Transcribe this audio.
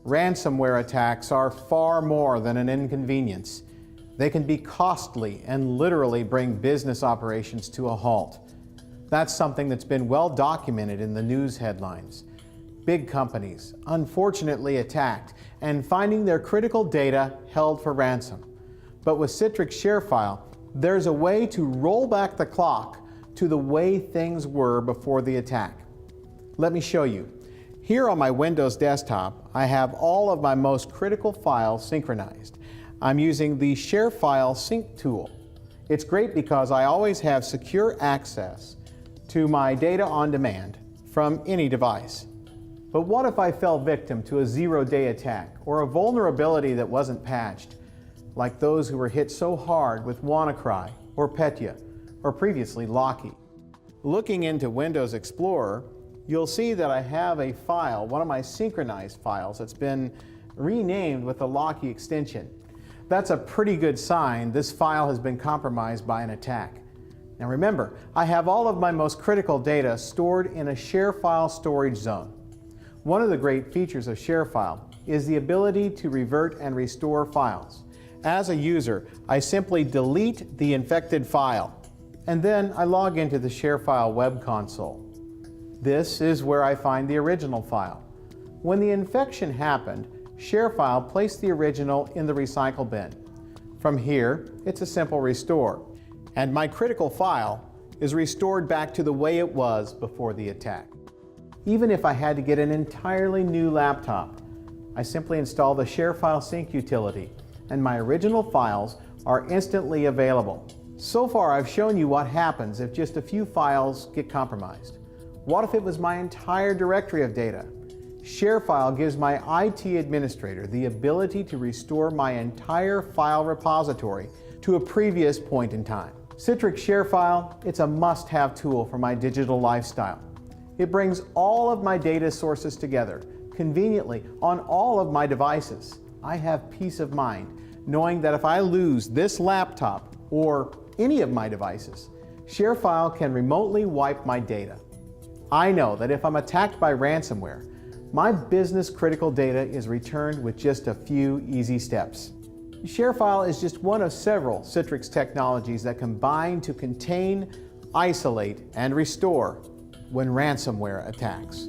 Ransomware attacks are far more than an inconvenience. They can be costly and literally bring business operations to a halt. That's something that's been well documented in the news headlines. Big companies, unfortunately attacked and finding their critical data held for ransom. But with Citrix ShareFile, there's a way to roll back the clock to the way things were before the attack. Let me show you. Here on my Windows desktop, I have all of my most critical files synchronized. I'm using the ShareFile Sync tool. It's great because I always have secure access to my data on demand from any device. But what if I fell victim to a zero-day attack or a vulnerability that wasn't patched, like those who were hit so hard with WannaCry or Petya or previously Locky? Looking into Windows Explorer, you'll see that I have a file, one of my synchronized files, that's been renamed with the Locky extension. That's a pretty good sign this file has been compromised by an attack. Now remember, I have all of my most critical data stored in a ShareFile storage zone. One of the great features of ShareFile is the ability to revert and restore files. As a user, I simply delete the infected file, and then I log into the ShareFile web console. This is where I find the original file. When the infection happened, ShareFile placed the original in the recycle bin. From here, it's a simple restore, and my critical file is restored back to the way it was before the attack. Even if I had to get an entirely new laptop, I simply install the ShareFile Sync utility, and my original files are instantly available. So far, I've shown you what happens if just a few files get compromised. What if it was my entire directory of data? ShareFile gives my IT administrator the ability to restore my entire file repository to a previous point in time. Citrix ShareFile, it's a must-have tool for my digital lifestyle. It brings all of my data sources together, conveniently on all of my devices. I have peace of mind knowing that if I lose this laptop or any of my devices, ShareFile can remotely wipe my data. I know that if I'm attacked by ransomware, my business critical data is returned with just a few easy steps. ShareFile is just one of several Citrix technologies that combine to contain, isolate, and restore when ransomware attacks.